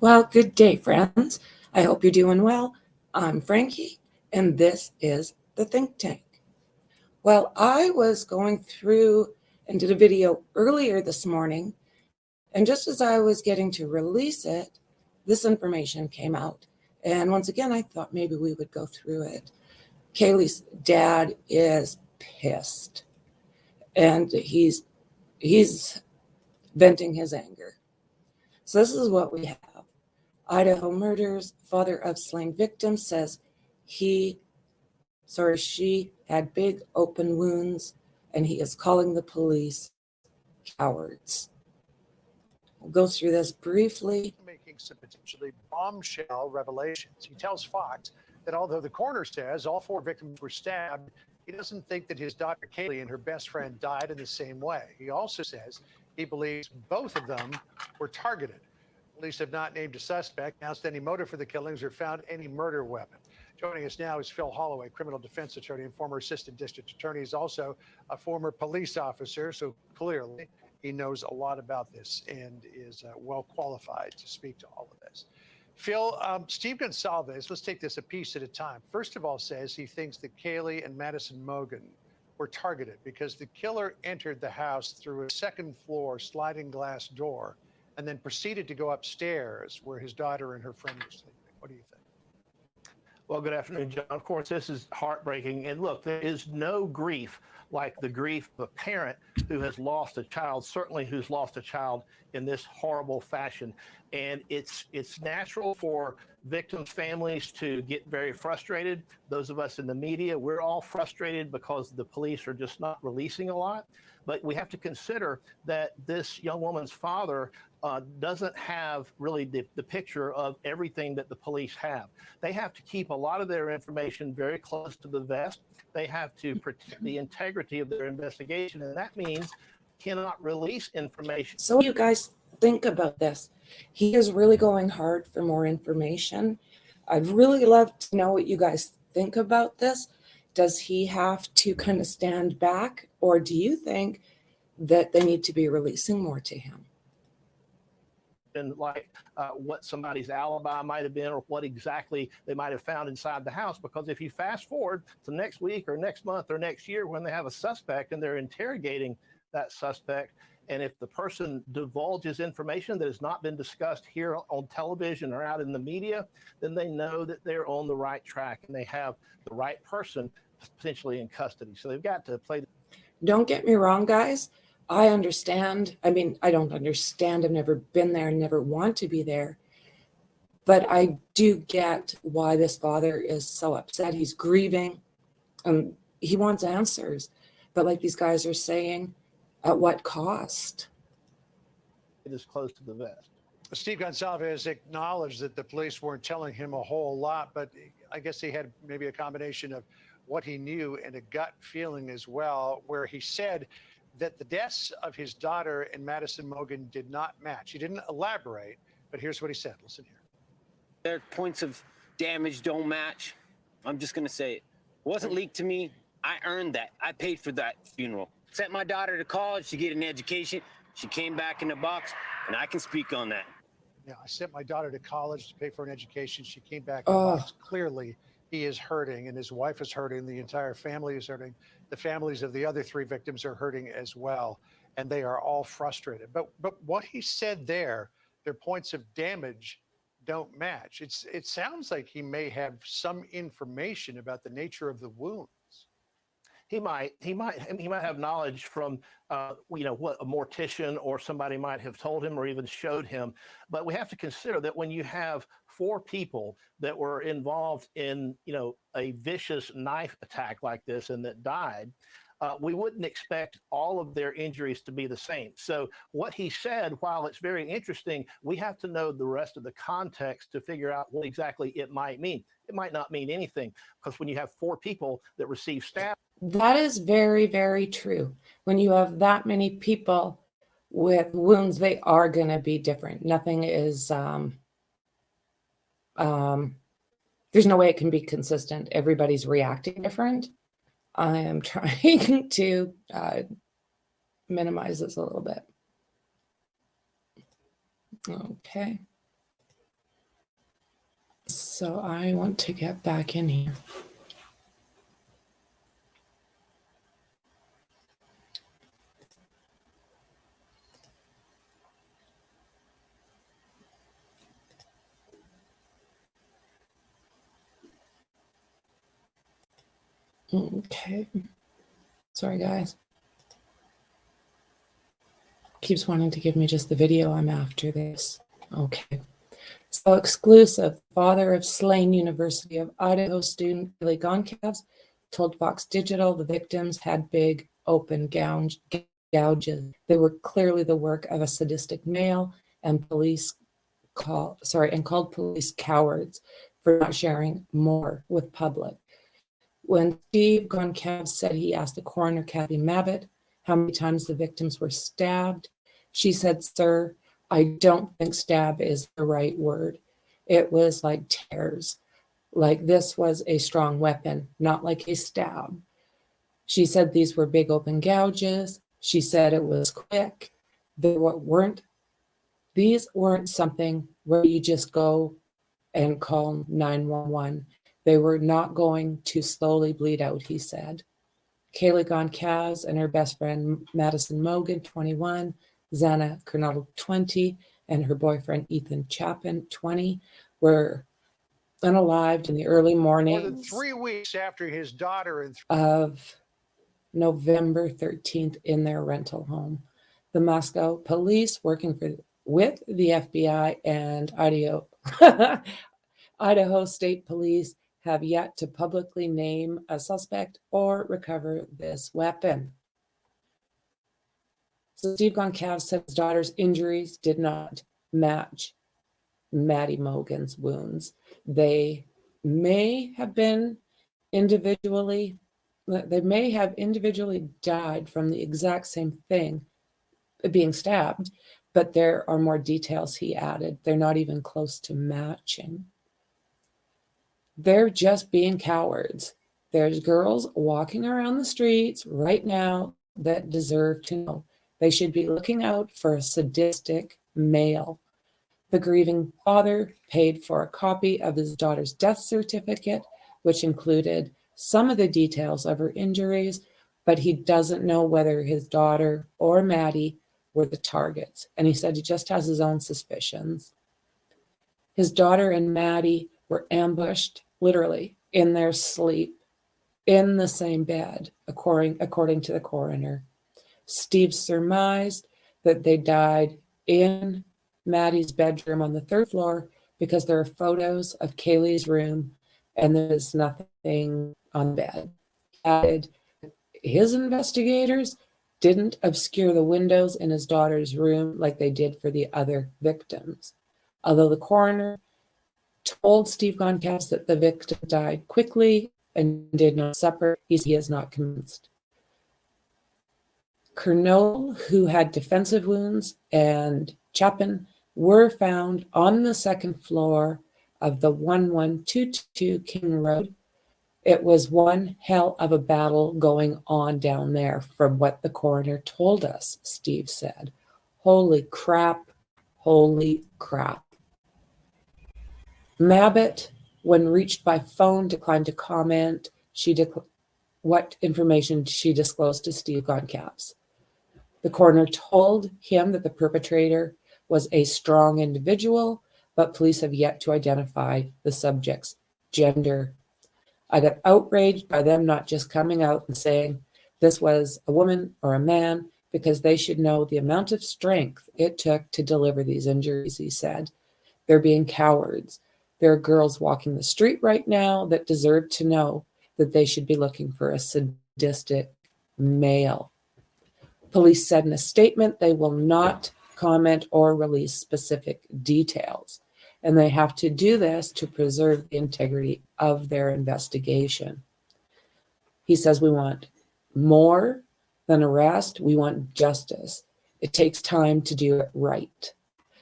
Well, good day, friends. I hope you're doing well. I'm Franky, and this is the Think Tank. Well, I was going through and did a video earlier this morning, and just as I was getting to release it, this information came out. And once again, I thought maybe we would go through it. Kaylee's dad is pissed, and he's venting his anger. So this is what we have. Idaho murders, father of slain victim says she had big open wounds, and he is calling the police cowards. We'll go through this briefly. Making some potentially bombshell revelations. He tells Fox that although the coroner says all 4 victims were stabbed, he doesn't think that his daughter Kaylee and her best friend died in the same way. He also says he believes both of them were targeted. Police have not named a suspect, announced any motive for the killings, or found any murder weapon. Joining us now is Phil Holloway, criminal defense attorney and former assistant district attorney. He's also a former police officer, so clearly he knows a lot about this and is well qualified to speak to all of this. Phil, Steve Goncalves, let's take this a piece at a time. First of all, says he thinks that Kaylee and Madison Mogen were targeted because the killer entered the house through a second floor sliding glass door and then proceeded to go upstairs where his daughter and her friend were sleeping. What do you think? Well, good afternoon, John. Of course, this is heartbreaking. And look, there is no grief like the grief of a parent who has lost a child, certainly who's lost a child in this horrible fashion. And it's natural for victims' families to get very frustrated. Those of us in the media, we're all frustrated because the police are just not releasing a lot. But we have to consider that this young woman's father doesn't have really the picture of everything that the police have. They have to keep a lot of their information very close to the vest. They have to protect the integrity of their investigation, and that means cannot release information. So what do you guys think about this? He is really going hard for more information. I'd really love to know what you guys think about this. Does he have to kind of stand back, or do you think that they need to be releasing more to him? And like what somebody's alibi might have been, or what exactly they might have found inside the house. Because if you fast forward to next week or next month or next year when they have a suspect and they're interrogating that suspect, and if the person divulges information that has not been discussed here on television or out in the media, then they know that they're on the right track and they have the right person potentially in custody. So they've got to play. Don't get me wrong, guys. I understand. I mean, I don't understand. I've never been there and never want to be there. But I do get why this father is so upset. He's grieving and he wants answers. But like these guys are saying, at what cost? It is close to the vest. Steve Goncalves acknowledged that the police weren't telling him a whole lot, but I guess he had maybe a combination of what he knew and a gut feeling as well, where he said that the deaths of his daughter and Madison Mogen did not match. He didn't elaborate, but here's what he said. Listen here. Their points of damage don't match. I'm just going to say it. Wasn't leaked to me. I earned that. I paid for that funeral. Sent my daughter to college to get an education. She came back in the box, and I can speak on that. Yeah, I sent my daughter to college to pay for an education. She came back in the box. Clearly, he is hurting, and his wife is hurting. The entire family is hurting. The families of the other 3 victims are hurting as well, and they are all frustrated. But what he said there, their points of damage don't match. It sounds like he may have some information about the nature of the wounds. He might have knowledge from, what a mortician or somebody might have told him or even showed him. But we have to consider that when you have 4 people that were involved in, a vicious knife attack like this and that died, we wouldn't expect all of their injuries to be the same. So what he said, while it's very interesting, we have to know the rest of the context to figure out what exactly it might mean. It might not mean anything, because when you have 4 people that receive stab. That is very, very true. When you have that many people with wounds, they are going to be different. Nothing is, there's no way it can be consistent. Everybody's reacting different. I am trying to minimize this a little bit. Okay. So I want to get back in here. Okay. Sorry, guys. Keeps wanting to give me just the video. I'm after this. Okay. So exclusive. Father of slain University of Idaho student Kaylee Goncalves told Fox Digital the victims had big open gouges. They were clearly the work of a sadistic male, and called police cowards for not sharing more with public. When Steve Goncalves said he asked the coroner, Kathy Mabbitt, how many times the victims were stabbed, she said, "Sir, I don't think stab is the right word. It was like tears, like this was a strong weapon, not like a stab." She said these were big open gouges. She said it was quick. These weren't something where you just go and call 911. They were not going to slowly bleed out, he said. Kaylee Goncalves and her best friend Madison Mogan, 21, Xana Kernodle, 20, and her boyfriend Ethan Chapin, 20, were unalived in the early More than mornings 3 weeks after his daughter and of November 13th in their rental home. The Moscow police, working with the FBI and Idaho State Police, have yet to publicly name a suspect or recover this weapon. So Steve Goncalves said his daughter's injuries did not match Maddie Mogan's wounds. They may have individually died from the exact same thing, being stabbed, but there are more details he added. They're not even close to matching. They're just being cowards. There's girls walking around the streets right now that deserve to know. They should be looking out for a sadistic male. The grieving father paid for a copy of his daughter's death certificate, which included some of the details of her injuries, but he doesn't know whether his daughter or Maddie were the targets. And he said he just has his own suspicions. His daughter and Maddie were ambushed, literally, in their sleep, in the same bed, according to the coroner. Steve surmised that they died in Maddie's bedroom on the third floor because there are photos of Kaylee's room and there's nothing on the bed. He added, his investigators didn't obscure the windows in his daughter's room like they did for the other victims. Although the coroner told Steve Goncalves that the victim died quickly and did not suffer, he is not convinced. Kernodle, who had defensive wounds, and Chapin were found on the second floor of the 1122 King Road. It was one hell of a battle going on down there, from what the coroner told us, Steve said. Holy crap, holy crap. Mabbitt, when reached by phone, declined to comment what information she disclosed to Steve Goncalves. The coroner told him that the perpetrator was a strong individual, but police have yet to identify the subject's gender. I got outraged by them not just coming out and saying this was a woman or a man, because they should know the amount of strength it took to deliver these injuries, he said. They're being cowards. There are girls walking the street right now that deserve to know that they should be looking for a sadistic male. Police said in a statement they will not comment or release specific details, and they have to do this to preserve the integrity of their investigation. He says, we want more than arrest. We want justice. It takes time to do it right.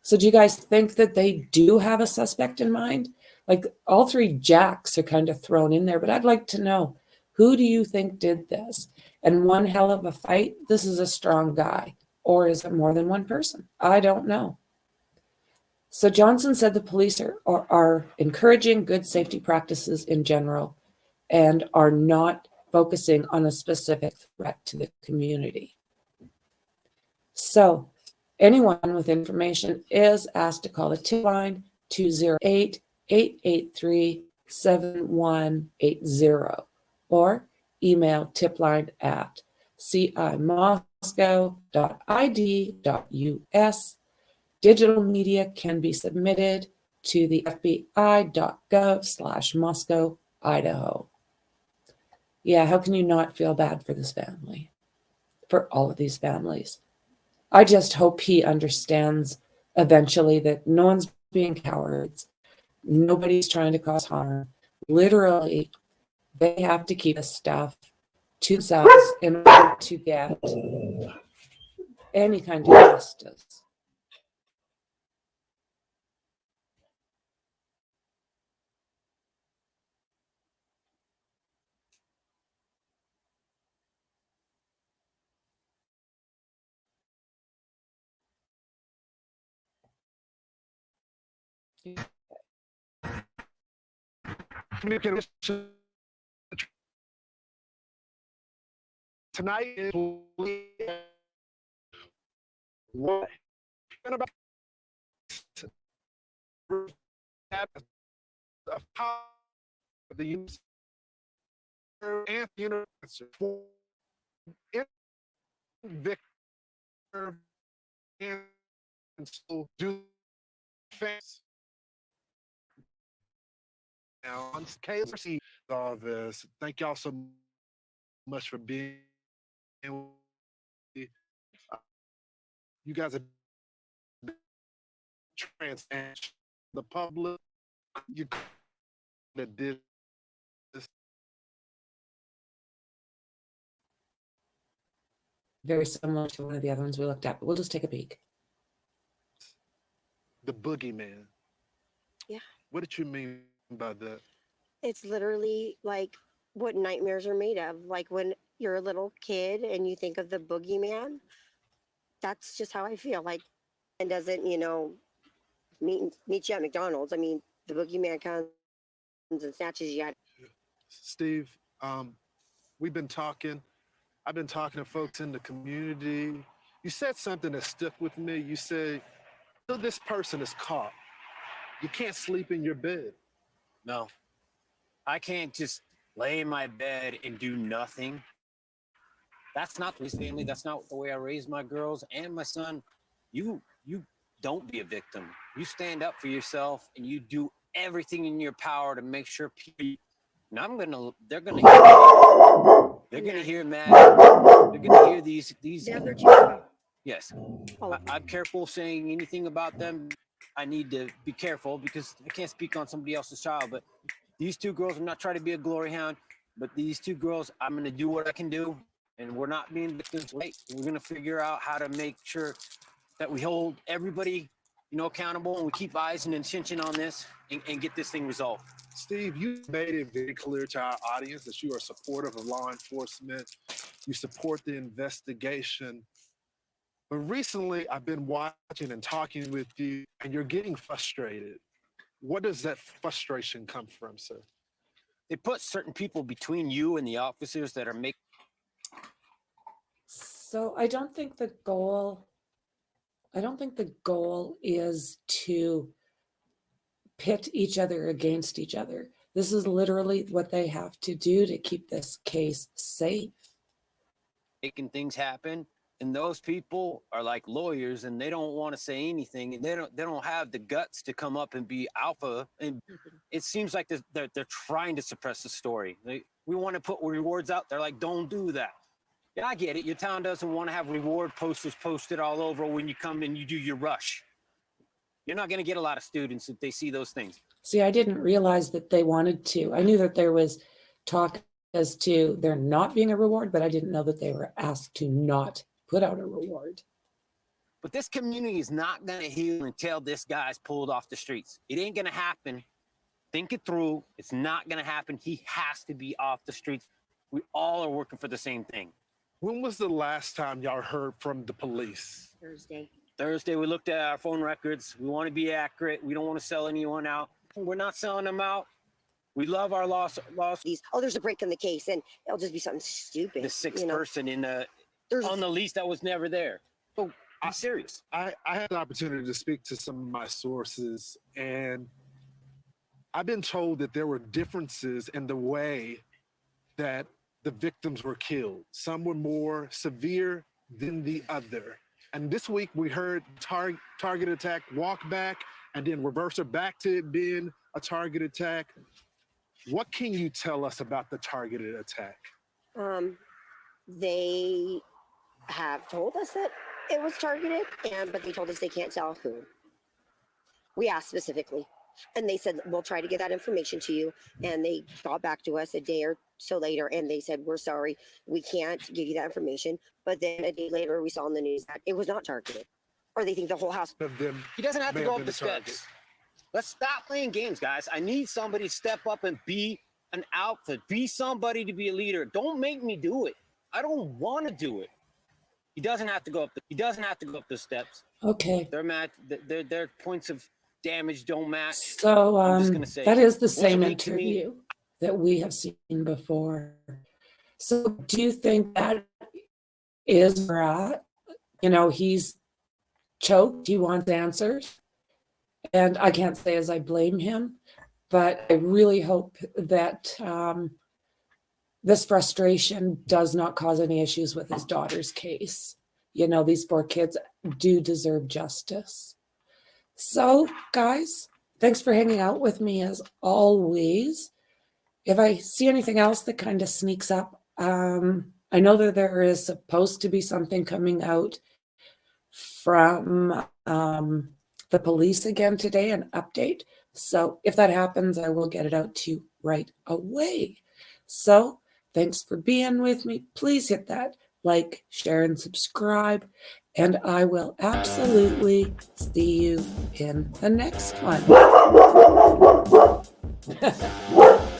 So do you guys think that they do have a suspect in mind? Like, all three Jacks are kind of thrown in there, but I'd like to know, who do you think did this? And one hell of a fight, this is a strong guy. Or is it more than one person? I don't know. So Johnson said the police are encouraging good safety practices in general and are not focusing on a specific threat to the community. So anyone with information is asked to call the tip line 208-883-7180 or email tipline@cimoscow.id.us. Digital media can be submitted to the fbi.gov/Moscow, Idaho. Yeah, how can you not feel bad for this family? For all of these families. I just hope he understands eventually that no one's being cowards. Nobody's trying to cause harm. Literally, they have to keep this stuff to themselves in order to get any kind of justice. Tonight is what about the Anthony Victor and so do fans now on Kaylee all this. Thank y'all so much for being. You guys have transparent. The public, you that did this. Very similar to one of the other ones we looked at, but we'll just take a peek. The boogeyman. Yeah. What did you mean by that? It's literally like what nightmares are made of. Like when you're a little kid and you think of the boogeyman, that's just how I feel. Like, and doesn't, meet you at McDonald's. I mean, the boogeyman comes and snatches you out. Steve, we've been talking. I've been talking to folks in the community. You said something that stuck with me. You said, until this person is caught, you can't sleep in your bed. No, I can't just lay in my bed and do nothing. That's not police family. That's not the way I raise my girls and my son. You don't be a victim. You stand up for yourself and you do everything in your power to make sure people. And they're gonna hear. They're gonna hear Matt. They're gonna hear these. Yeah, they're too. Yes, I'm careful saying anything about them. I need to be careful because I can't speak on somebody else's child. But these two girls, I'm not trying to be a glory hound, but these two girls, I'm going to do what I can do. And we're not being victims. Wait, we're going to figure out how to make sure that we hold everybody, accountable, and we keep eyes and attention on this and get this thing resolved. Steve, you made it very clear to our audience that you are supportive of law enforcement. You support the investigation. But recently, I've been watching and talking with you, and you're getting frustrated. What does that frustration come from, sir? They put certain people between you and the officers that are making. So I don't think the goal is to pit each other against each other. This is literally what they have to do to keep this case safe. Making things happen, and those people are like lawyers and they don't want to say anything, and they don't have the guts to come up and be alpha, and it seems like they're trying to suppress the story. We want to put rewards out there, like, don't do that. Yeah, I get it. Your town doesn't want to have reward posters posted all over when you come and you do your rush. You're not going to get a lot of students if they see those things. See, I didn't realize that they wanted to. I knew that there was talk as to there not being a reward, but I didn't know that they were asked to not put out a reward. But this community is not going to heal until this guy's pulled off the streets. It ain't going to happen. Think it through. It's not going to happen. He has to be off the streets. We all are working for the same thing. When was the last time y'all heard from the police? Thursday. Thursday, we looked at our phone records. We want to be accurate. We don't want to sell anyone out. We're not selling them out. We love our loss. These, oh, there's a break in the case, and it'll just be something stupid. The sixth you know? person There's on the lease that was never there. So I'm serious. I had the opportunity to speak to some of my sources, and I've been told that there were differences in the way that the victims were killed. Some were more severe than the other. And this week we heard target attack, walk back, and then reverse her back to it being a target attack. What can you tell us about the targeted attack? They have told us that it was targeted, but they told us they can't tell who. We asked specifically, and they said, we'll try to get that information to you. And they got back to us a day or so later, and they said, we're sorry, we can't give you that information. But then a day later, we saw in the news that it was not targeted, or they think the whole house. He doesn't have to go up the steps. Let's stop playing games, guys. I need somebody to step up and be an outfit, be somebody to be a leader. Don't make me do it. I don't want to do it. He doesn't have to go up. He doesn't have to go up the steps. Okay. Their points of damage don't match. So I'm just gonna say that is the it same wasn't to me. interview that we have seen before. So do you think that is right? You know, he's choked. He wants answers. And I can't say as I blame him, but I really hope that this frustration does not cause any issues with his daughter's case. You know, these 4 kids do deserve justice. So, guys, thanks for hanging out with me as always. If I see anything else that kind of sneaks up, I know that there is supposed to be something coming out from the police again today, an update. So if that happens, I will get it out to you right away. So thanks for being with me. Please hit that like, share, and subscribe. And I will absolutely see you in the next one.